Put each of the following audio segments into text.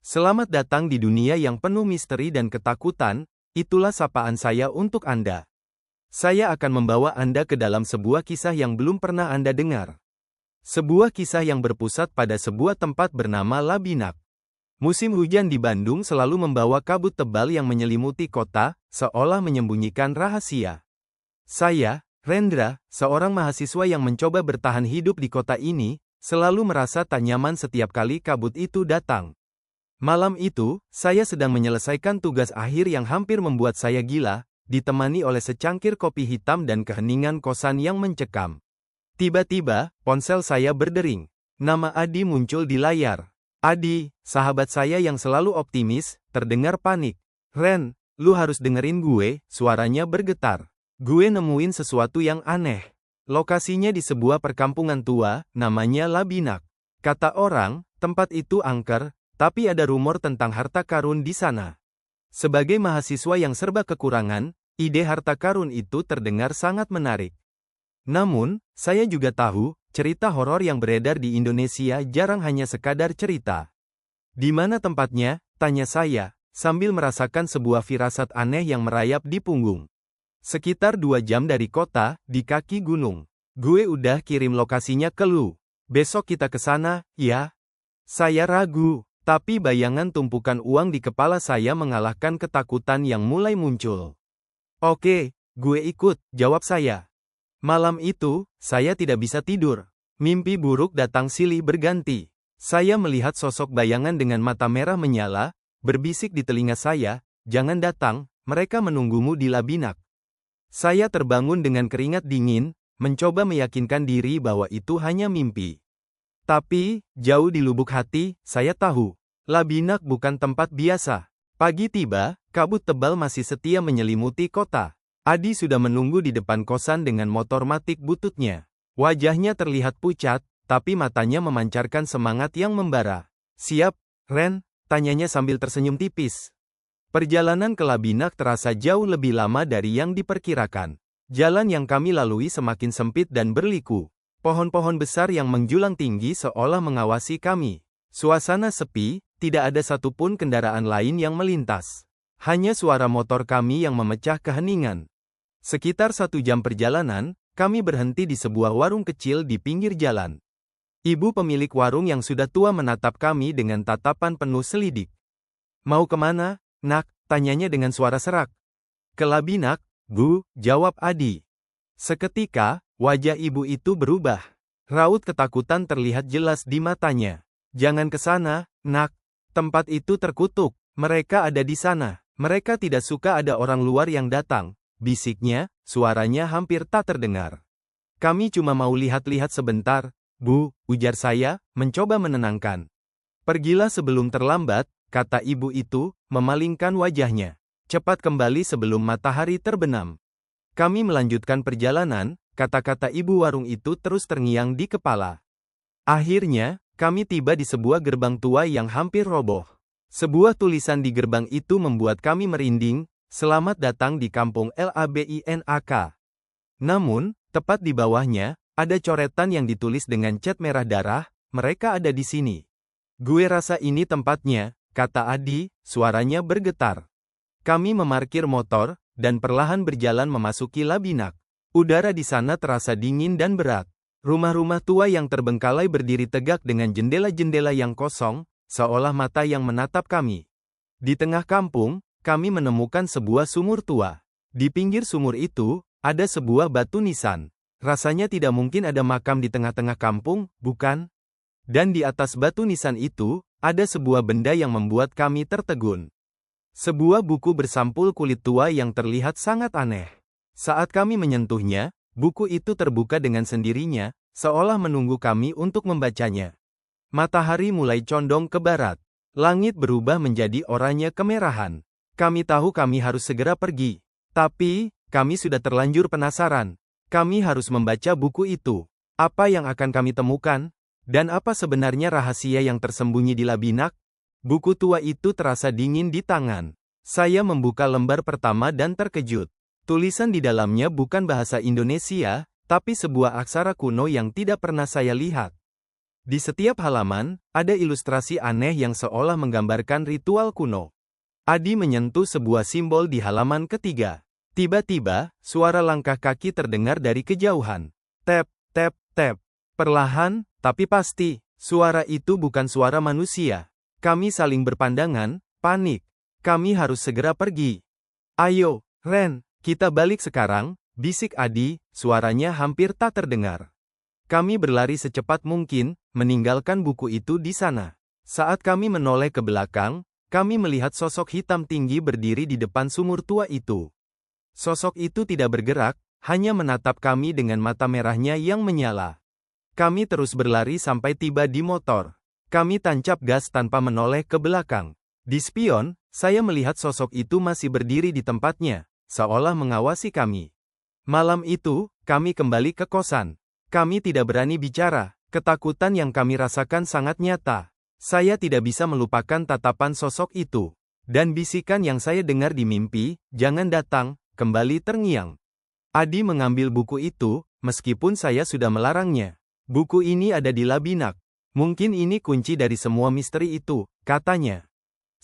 Selamat datang di dunia yang penuh misteri dan ketakutan, itulah sapaan saya untuk Anda. Saya akan membawa Anda ke dalam sebuah kisah yang belum pernah Anda dengar. Sebuah kisah yang berpusat pada sebuah tempat bernama Labinak. Musim hujan di Bandung selalu membawa kabut tebal yang menyelimuti kota, seolah menyembunyikan rahasia. Saya, Rendra, seorang mahasiswa yang mencoba bertahan hidup di kota ini, selalu merasa tak nyaman setiap kali kabut itu datang. Malam itu, saya sedang menyelesaikan tugas akhir yang hampir membuat saya gila, ditemani oleh secangkir kopi hitam dan keheningan kosan yang mencekam. Tiba-tiba, ponsel saya berdering. Nama Adi muncul di layar. Adi, sahabat saya yang selalu optimis, terdengar panik. "Ren, lu harus dengerin gue," suaranya bergetar. "Gue nemuin sesuatu yang aneh. Lokasinya di sebuah perkampungan tua, namanya Labinak. Kata orang, tempat itu angker, tapi ada rumor tentang harta karun di sana." Sebagai mahasiswa yang serba kekurangan, ide harta karun itu terdengar sangat menarik. Namun, saya juga tahu, cerita horor yang beredar di Indonesia jarang hanya sekadar cerita. "Di mana tempatnya?" tanya saya, sambil merasakan sebuah firasat aneh yang merayap di punggung. "Sekitar 2 jam dari kota, di kaki gunung. Gue udah kirim lokasinya ke lu. Besok kita ke sana, ya?" Saya ragu, tapi bayangan tumpukan uang di kepala saya mengalahkan ketakutan yang mulai muncul. "Oke, gue ikut," jawab saya. Malam itu, saya tidak bisa tidur. Mimpi buruk datang silih berganti. Saya melihat sosok bayangan dengan mata merah menyala, berbisik di telinga saya, "Jangan datang, mereka menunggumu di Labinak." Saya terbangun dengan keringat dingin, mencoba meyakinkan diri bahwa itu hanya mimpi. Tapi, jauh di lubuk hati, saya tahu, Labinak bukan tempat biasa. Pagi tiba, kabut tebal masih setia menyelimuti kota. Adi sudah menunggu di depan kosan dengan motor matic bututnya. Wajahnya terlihat pucat, tapi matanya memancarkan semangat yang membara. "Siap, Ren?" tanyanya sambil tersenyum tipis. Perjalanan ke Labinak terasa jauh lebih lama dari yang diperkirakan. Jalan yang kami lalui semakin sempit dan berliku. Pohon-pohon besar yang menjulang tinggi seolah mengawasi kami. Suasana sepi, tidak ada satupun kendaraan lain yang melintas. Hanya suara motor kami yang memecah keheningan. Sekitar 1 jam perjalanan, kami berhenti di sebuah warung kecil di pinggir jalan. Ibu pemilik warung yang sudah tua menatap kami dengan tatapan penuh selidik. "Mau kemana, Nak?" tanyanya dengan suara serak. "Ke Labinak, Bu," jawab Adi. Seketika, wajah ibu itu berubah. Raut ketakutan terlihat jelas di matanya. "Jangan ke sana, Nak. Tempat itu terkutuk. Mereka ada di sana. Mereka tidak suka ada orang luar yang datang," bisiknya, suaranya hampir tak terdengar. "Kami cuma mau lihat-lihat sebentar, Bu," ujar saya, mencoba menenangkan. "Pergilah sebelum terlambat," kata ibu itu, memalingkan wajahnya. "Cepat kembali sebelum matahari terbenam." Kami melanjutkan perjalanan, kata-kata ibu warung itu terus terngiang di kepala. Akhirnya, kami tiba di sebuah gerbang tua yang hampir roboh. Sebuah tulisan di gerbang itu membuat kami merinding, "Selamat datang di kampung Labinak." Namun, tepat di bawahnya, ada coretan yang ditulis dengan cat merah darah, "Mereka ada di sini." "Gue rasa ini tempatnya," kata Adi, suaranya bergetar. Kami memarkir motor, dan perlahan berjalan memasuki Labinak. Udara di sana terasa dingin dan berat. Rumah-rumah tua yang terbengkalai berdiri tegak dengan jendela-jendela yang kosong, seolah mata yang menatap kami. Di tengah kampung, kami menemukan sebuah sumur tua. Di pinggir sumur itu, ada sebuah batu nisan. Rasanya tidak mungkin ada makam di tengah-tengah kampung, bukan? Dan di atas batu nisan itu, ada sebuah benda yang membuat kami tertegun. Sebuah buku bersampul kulit tua yang terlihat sangat aneh. Saat kami menyentuhnya, buku itu terbuka dengan sendirinya, seolah menunggu kami untuk membacanya. Matahari mulai condong ke barat. Langit berubah menjadi oranye kemerahan. Kami tahu kami harus segera pergi. Tapi, kami sudah terlanjur penasaran. Kami harus membaca buku itu. Apa yang akan kami temukan? Dan apa sebenarnya rahasia yang tersembunyi di Labinak? Buku tua itu terasa dingin di tangan. Saya membuka lembar pertama dan terkejut. Tulisan di dalamnya bukan bahasa Indonesia, tapi sebuah aksara kuno yang tidak pernah saya lihat. Di setiap halaman, ada ilustrasi aneh yang seolah menggambarkan ritual kuno. Adi menyentuh sebuah simbol di halaman ketiga. Tiba-tiba, suara langkah kaki terdengar dari kejauhan. Tap, tap, tap. Perlahan, tapi pasti, suara itu bukan suara manusia. Kami saling berpandangan, panik. Kami harus segera pergi. Ayo, Ren, kita balik sekarang, bisik Adi, suaranya hampir tak terdengar. Kami berlari secepat mungkin, meninggalkan buku itu di sana. Saat kami menoleh ke belakang, kami melihat sosok hitam tinggi berdiri di depan sumur tua itu. Sosok itu tidak bergerak, hanya menatap kami dengan mata merahnya yang menyala. Kami terus berlari sampai tiba di motor. Kami tancap gas tanpa menoleh ke belakang. Di spion, saya melihat sosok itu masih berdiri di tempatnya, seolah mengawasi kami. Malam itu, kami kembali ke kosan. Kami tidak berani bicara, ketakutan yang kami rasakan sangat nyata. Saya tidak bisa melupakan tatapan sosok itu. Dan bisikan yang saya dengar di mimpi, jangan datang, kembali terngiang. Adi mengambil buku itu, meskipun saya sudah melarangnya. Buku ini ada di Labinak. Mungkin ini kunci dari semua misteri itu, katanya.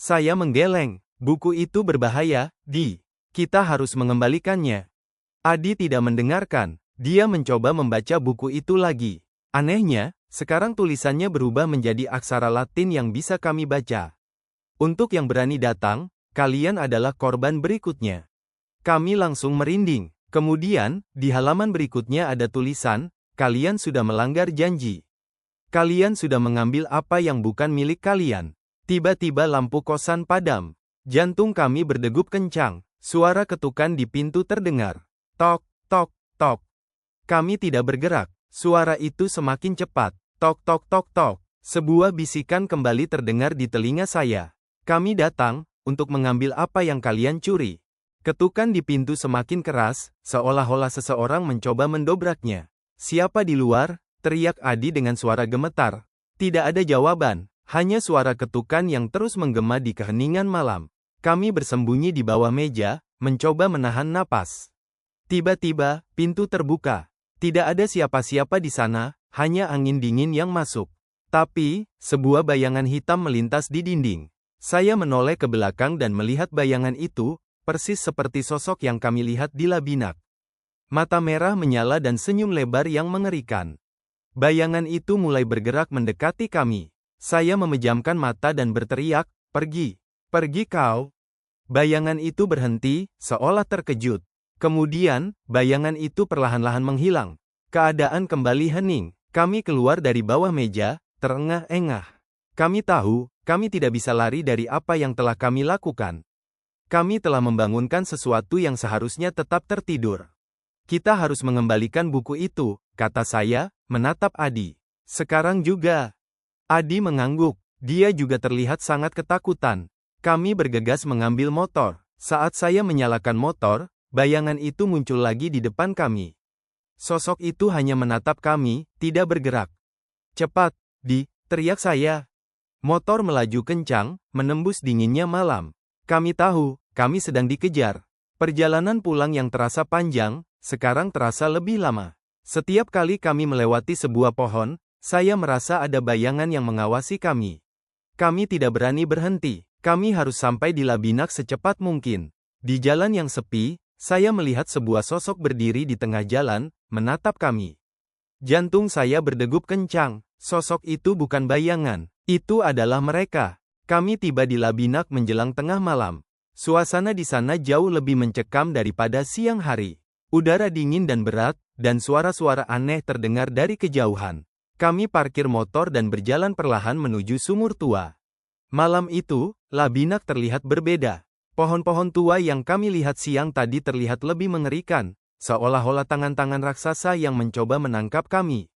Saya menggeleng, buku itu berbahaya, Di. Kita harus mengembalikannya. Adi tidak mendengarkan. Dia mencoba membaca buku itu lagi. Anehnya, sekarang tulisannya berubah menjadi aksara Latin yang bisa kami baca. Untuk yang berani datang, kalian adalah korban berikutnya. Kami langsung merinding. Kemudian, di halaman berikutnya ada tulisan, kalian sudah melanggar janji. Kalian sudah mengambil apa yang bukan milik kalian. Tiba-tiba lampu kosan padam. Jantung kami berdegup kencang. Suara ketukan di pintu terdengar. Tok, tok, tok. Kami tidak bergerak. Suara itu semakin cepat. Tok tok tok tok. Sebuah bisikan kembali terdengar di telinga saya. Kami datang, untuk mengambil apa yang kalian curi. Ketukan di pintu semakin keras, seolah-olah seseorang mencoba mendobraknya. Siapa di luar? Teriak Adi dengan suara gemetar. Tidak ada jawaban, hanya suara ketukan yang terus menggema di keheningan malam. Kami bersembunyi di bawah meja, mencoba menahan napas. Tiba-tiba, pintu terbuka. Tidak ada siapa-siapa di sana, hanya angin dingin yang masuk. Tapi, sebuah bayangan hitam melintas di dinding. Saya menoleh ke belakang dan melihat bayangan itu, persis seperti sosok yang kami lihat di Labinak. Mata merah menyala dan senyum lebar yang mengerikan. Bayangan itu mulai bergerak mendekati kami. Saya memejamkan mata dan berteriak, pergi, pergi kau. Bayangan itu berhenti, seolah terkejut. Kemudian, bayangan itu perlahan-lahan menghilang. Keadaan kembali hening. Kami keluar dari bawah meja, terengah-engah. Kami tahu, kami tidak bisa lari dari apa yang telah kami lakukan. Kami telah membangunkan sesuatu yang seharusnya tetap tertidur. Kita harus mengembalikan buku itu, kata saya, menatap Adi. Sekarang juga. Adi mengangguk. Dia juga terlihat sangat ketakutan. Kami bergegas mengambil motor. Saat saya menyalakan motor, bayangan itu muncul lagi di depan kami. Sosok itu hanya menatap kami, tidak bergerak. Cepat, Di, teriak saya. Motor melaju kencang, menembus dinginnya malam. Kami tahu, kami sedang dikejar. Perjalanan pulang yang terasa panjang, sekarang terasa lebih lama. Setiap kali kami melewati sebuah pohon, saya merasa ada bayangan yang mengawasi kami. Kami tidak berani berhenti. Kami harus sampai di Labinak secepat mungkin. Di jalan yang sepi, saya melihat sebuah sosok berdiri di tengah jalan, menatap kami. Jantung saya berdegup kencang. Sosok itu bukan bayangan. Itu adalah mereka. Kami tiba di Labinak menjelang tengah malam. Suasana di sana jauh lebih mencekam daripada siang hari. Udara dingin dan berat, dan suara-suara aneh terdengar dari kejauhan. Kami parkir motor dan berjalan perlahan menuju sumur tua. Malam itu, Labinak terlihat berbeda. Pohon-pohon tua yang kami lihat siang tadi terlihat lebih mengerikan, seolah-olah tangan-tangan raksasa yang mencoba menangkap kami.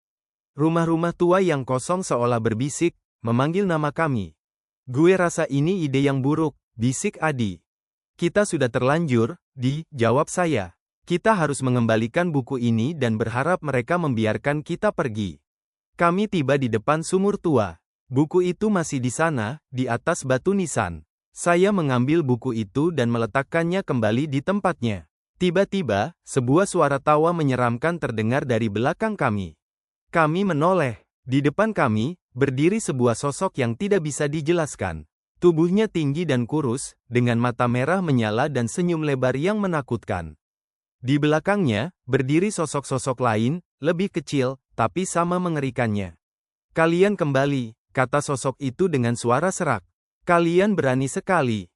Rumah-rumah tua yang kosong seolah berbisik, memanggil nama kami. Gue rasa ini ide yang buruk, bisik Adi. Kita sudah terlanjur, Di, jawab saya. Kita harus mengembalikan buku ini dan berharap mereka membiarkan kita pergi. Kami tiba di depan sumur tua. Buku itu masih di sana, di atas batu nisan. Saya mengambil buku itu dan meletakkannya kembali di tempatnya. Tiba-tiba, sebuah suara tawa menyeramkan terdengar dari belakang kami. Kami menoleh. Di depan kami, berdiri sebuah sosok yang tidak bisa dijelaskan. Tubuhnya tinggi dan kurus, dengan mata merah menyala dan senyum lebar yang menakutkan. Di belakangnya, berdiri sosok-sosok lain, lebih kecil, tapi sama mengerikannya. Kalian kembali, kata sosok itu dengan suara serak. Kalian berani sekali.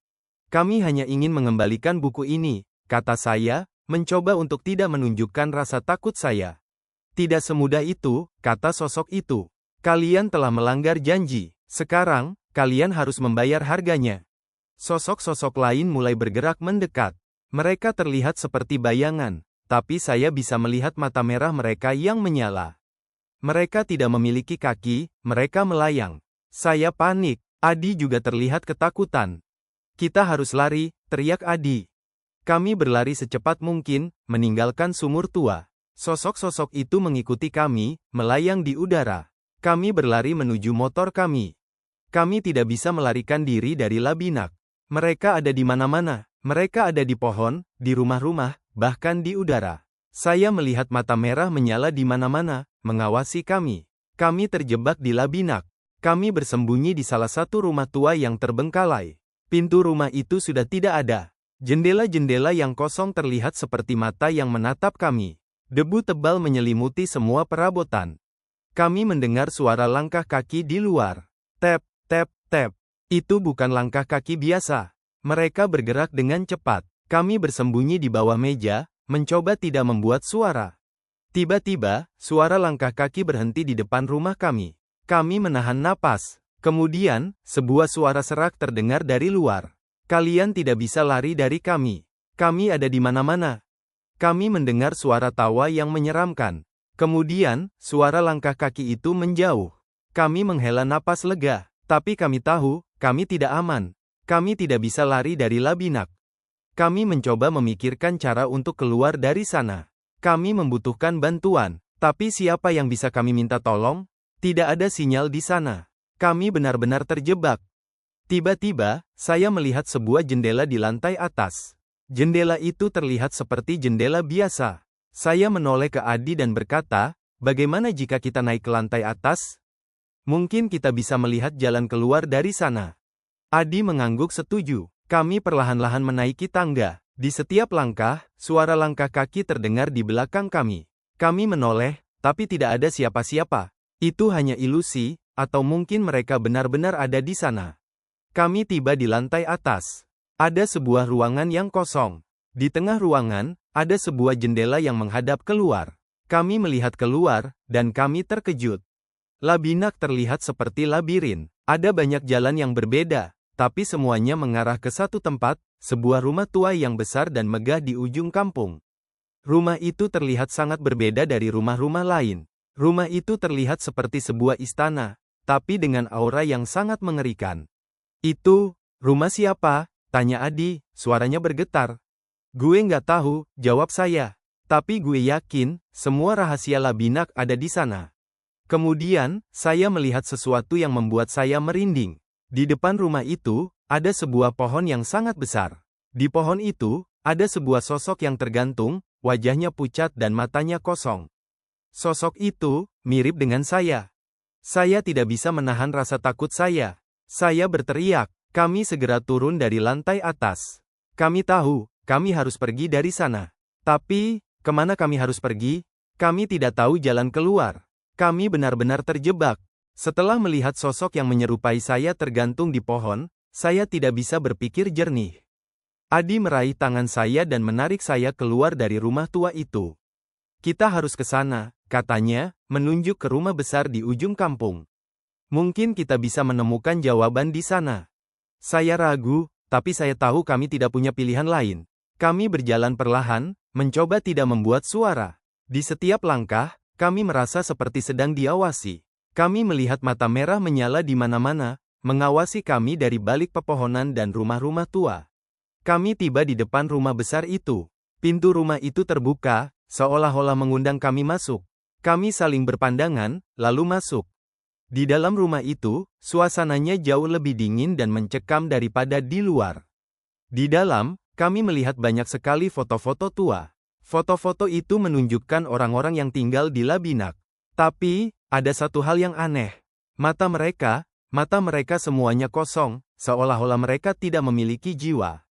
Kami hanya ingin mengembalikan buku ini, kata saya, mencoba untuk tidak menunjukkan rasa takut saya. Tidak semudah itu, kata sosok itu. Kalian telah melanggar janji. Sekarang, kalian harus membayar harganya. Sosok-sosok lain mulai bergerak mendekat. Mereka terlihat seperti bayangan, tapi saya bisa melihat mata merah mereka yang menyala. Mereka tidak memiliki kaki, mereka melayang. Saya panik. Adi juga terlihat ketakutan. Kita harus lari, teriak Adi. Kami berlari secepat mungkin, meninggalkan sumur tua. Sosok-sosok itu mengikuti kami, melayang di udara. Kami berlari menuju motor kami. Kami tidak bisa melarikan diri dari Labinak. Mereka ada di mana-mana. Mereka ada di pohon, di rumah-rumah, bahkan di udara. Saya melihat mata merah menyala di mana-mana, mengawasi kami. Kami terjebak di Labinak. Kami bersembunyi di salah satu rumah tua yang terbengkalai. Pintu rumah itu sudah tidak ada. Jendela-jendela yang kosong terlihat seperti mata yang menatap kami. Debu tebal menyelimuti semua perabotan. Kami mendengar suara langkah kaki di luar. Tap, tap, tap. Itu bukan langkah kaki biasa. Mereka bergerak dengan cepat. Kami bersembunyi di bawah meja, mencoba tidak membuat suara. Tiba-tiba, suara langkah kaki berhenti di depan rumah kami. Kami menahan napas. Kemudian, sebuah suara serak terdengar dari luar. Kalian tidak bisa lari dari kami. Kami ada di mana-mana. Kami mendengar suara tawa yang menyeramkan. Kemudian, suara langkah kaki itu menjauh. Kami menghela napas lega. Tapi kami tahu, kami tidak aman. Kami tidak bisa lari dari Labinak. Kami mencoba memikirkan cara untuk keluar dari sana. Kami membutuhkan bantuan. Tapi siapa yang bisa kami minta tolong? Tidak ada sinyal di sana. Kami benar-benar terjebak. Tiba-tiba, saya melihat sebuah jendela di lantai atas. Jendela itu terlihat seperti jendela biasa. Saya menoleh ke Adi dan berkata, bagaimana jika kita naik ke lantai atas? Mungkin kita bisa melihat jalan keluar dari sana. Adi mengangguk setuju. Kami perlahan-lahan menaiki tangga. Di setiap langkah, suara langkah kaki terdengar di belakang kami. Kami menoleh, tapi tidak ada siapa-siapa. Itu hanya ilusi, atau mungkin mereka benar-benar ada di sana. Kami tiba di lantai atas. Ada sebuah ruangan yang kosong. Di tengah ruangan, ada sebuah jendela yang menghadap keluar. Kami melihat keluar, dan kami terkejut. Labinak terlihat seperti labirin. Ada banyak jalan yang berbeda. Tapi semuanya mengarah ke satu tempat, sebuah rumah tua yang besar dan megah di ujung kampung. Rumah itu terlihat sangat berbeda dari rumah-rumah lain. Rumah itu terlihat seperti sebuah istana, tapi dengan aura yang sangat mengerikan. Itu, rumah siapa? Tanya Adi, suaranya bergetar. Gue nggak tahu, jawab saya. Tapi gue yakin, semua rahasia Labinak ada di sana. Kemudian, saya melihat sesuatu yang membuat saya merinding. Di depan rumah itu, ada sebuah pohon yang sangat besar. Di pohon itu, ada sebuah sosok yang tergantung, wajahnya pucat dan matanya kosong. Sosok itu, mirip dengan saya. Saya tidak bisa menahan rasa takut saya. Saya berteriak, kami segera turun dari lantai atas. Kami tahu, kami harus pergi dari sana. Tapi, kemana kami harus pergi? Kami tidak tahu jalan keluar. Kami benar-benar terjebak. Setelah melihat sosok yang menyerupai saya tergantung di pohon, saya tidak bisa berpikir jernih. Adi meraih tangan saya dan menarik saya keluar dari rumah tua itu. Kita harus ke sana, katanya, menunjuk ke rumah besar di ujung kampung. Mungkin kita bisa menemukan jawaban di sana. Saya ragu, tapi saya tahu kami tidak punya pilihan lain. Kami berjalan perlahan, mencoba tidak membuat suara. Di setiap langkah, kami merasa seperti sedang diawasi. Kami melihat mata merah menyala di mana-mana, mengawasi kami dari balik pepohonan dan rumah-rumah tua. Kami tiba di depan rumah besar itu. Pintu rumah itu terbuka, seolah-olah mengundang kami masuk. Kami saling berpandangan, lalu masuk. Di dalam rumah itu, suasananya jauh lebih dingin dan mencekam daripada di luar. Di dalam, kami melihat banyak sekali foto-foto tua. Foto-foto itu menunjukkan orang-orang yang tinggal di Labinak. Tapi, ada satu hal yang aneh. Mata mereka semuanya kosong, seolah-olah mereka tidak memiliki jiwa.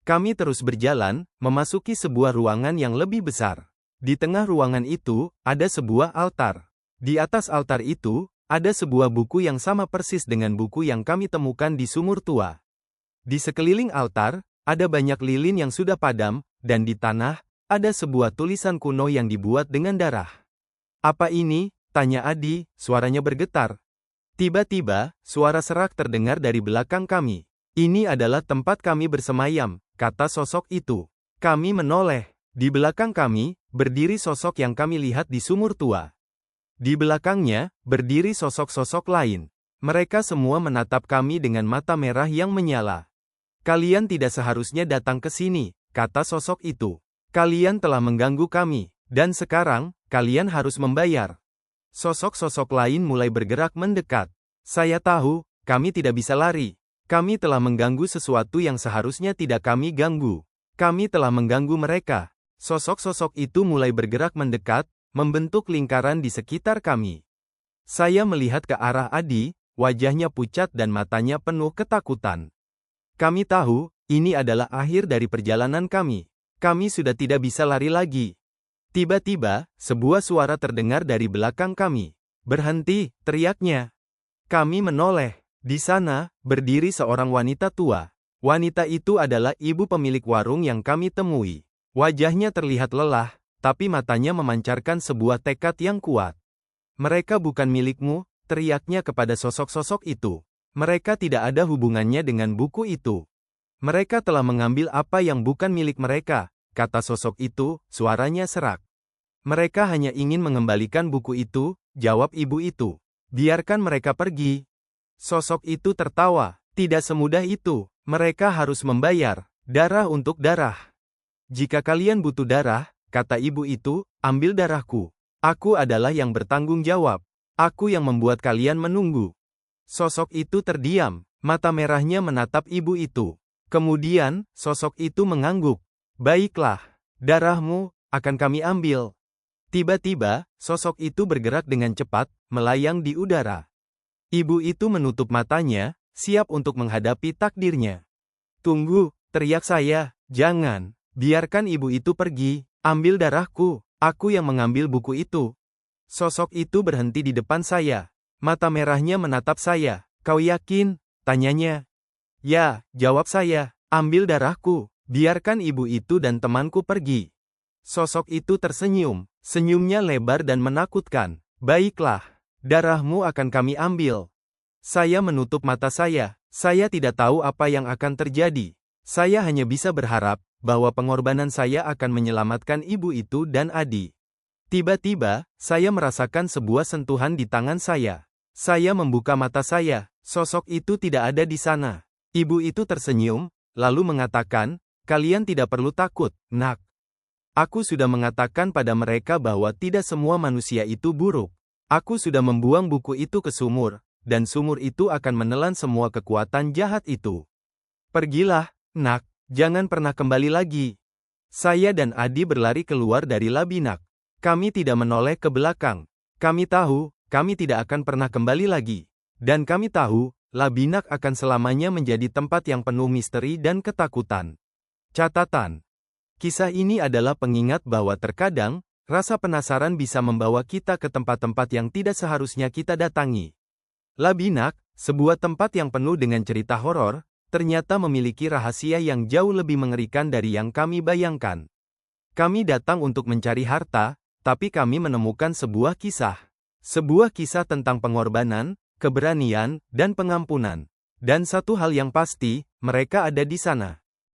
Kami terus berjalan, memasuki sebuah ruangan yang lebih besar. Di tengah ruangan itu, ada sebuah altar. Di atas altar itu, ada sebuah buku yang sama persis dengan buku yang kami temukan di sumur tua. Di sekeliling altar, ada banyak lilin yang sudah padam, dan di tanah, ada sebuah tulisan kuno yang dibuat dengan darah. "Apa ini?" tanya Adi, suaranya bergetar. Tiba-tiba, suara serak terdengar dari belakang kami. "Ini adalah tempat kami bersemayam," kata sosok itu. Kami menoleh. Di belakang kami, berdiri sosok yang kami lihat di sumur tua. Di belakangnya, berdiri sosok-sosok lain. Mereka semua menatap kami dengan mata merah yang menyala. "Kalian tidak seharusnya datang ke sini," kata sosok itu. "Kalian telah mengganggu kami, dan sekarang, kalian harus membayar." Sosok-sosok lain mulai bergerak mendekat. "Saya tahu, kami tidak bisa lari. Kami telah mengganggu sesuatu yang seharusnya tidak kami ganggu. Kami telah mengganggu mereka." Sosok-sosok itu mulai bergerak mendekat, membentuk lingkaran di sekitar kami. Saya melihat ke arah Adi, wajahnya pucat dan matanya penuh ketakutan. Kami tahu, ini adalah akhir dari perjalanan kami. Kami sudah tidak bisa lari lagi. Tiba-tiba, sebuah suara terdengar dari belakang kami. "Berhenti!" teriaknya. Kami menoleh. Di sana, berdiri seorang wanita tua. Wanita itu adalah ibu pemilik warung yang kami temui. Wajahnya terlihat lelah, tapi matanya memancarkan sebuah tekad yang kuat. "Mereka bukan milikmu," teriaknya kepada sosok-sosok itu. "Mereka tidak ada hubungannya dengan buku itu. Mereka telah mengambil apa yang bukan milik mereka," kata sosok itu, suaranya serak. "Mereka hanya ingin mengembalikan buku itu," jawab ibu itu. "Biarkan mereka pergi." Sosok itu tertawa. "Tidak semudah itu. Mereka harus membayar. Darah untuk darah. Jika kalian butuh darah," kata ibu itu, "ambil darahku. Aku adalah yang bertanggung jawab. Aku yang membuat kalian menunggu." Sosok itu terdiam, mata merahnya menatap ibu itu. Kemudian, sosok itu mengangguk. "Baiklah, darahmu akan kami ambil." Tiba-tiba, sosok itu bergerak dengan cepat, melayang di udara. Ibu itu menutup matanya, siap untuk menghadapi takdirnya. "Tunggu!" teriak saya. "Jangan! Biarkan ibu itu pergi. Ambil darahku. Aku yang mengambil buku itu." Sosok itu berhenti di depan saya. Mata merahnya menatap saya. "Kau yakin?" tanyanya. "Ya," jawab saya. "Ambil darahku. Biarkan ibu itu dan temanku pergi." Sosok itu tersenyum. Senyumnya lebar dan menakutkan. "Baiklah. Darahmu akan kami ambil." Saya menutup mata saya. Saya tidak tahu apa yang akan terjadi. Saya hanya bisa berharap bahwa pengorbanan saya akan menyelamatkan ibu itu dan Adi. Tiba-tiba, saya merasakan sebuah sentuhan di tangan saya. Saya membuka mata saya. Sosok itu tidak ada di sana. Ibu itu tersenyum, lalu mengatakan, "Kalian tidak perlu takut, Nak. Aku sudah mengatakan pada mereka bahwa tidak semua manusia itu buruk. Aku sudah membuang buku itu ke sumur, dan sumur itu akan menelan semua kekuatan jahat itu. Pergilah, Nak. Jangan pernah kembali lagi." Saya dan Adi berlari keluar dari Labinak. Kami tidak menoleh ke belakang. Kami tahu, kami tidak akan pernah kembali lagi. Dan kami tahu, Labinak akan selamanya menjadi tempat yang penuh misteri dan ketakutan. Catatan. Kisah ini adalah pengingat bahwa terkadang, rasa penasaran bisa membawa kita ke tempat-tempat yang tidak seharusnya kita datangi. Labinak, sebuah tempat yang penuh dengan cerita horor, ternyata memiliki rahasia yang jauh lebih mengerikan dari yang kami bayangkan. Kami datang untuk mencari harta, tapi kami menemukan sebuah kisah. Sebuah kisah tentang pengorbanan, keberanian, dan pengampunan. Dan satu hal yang pasti, mereka ada di sana.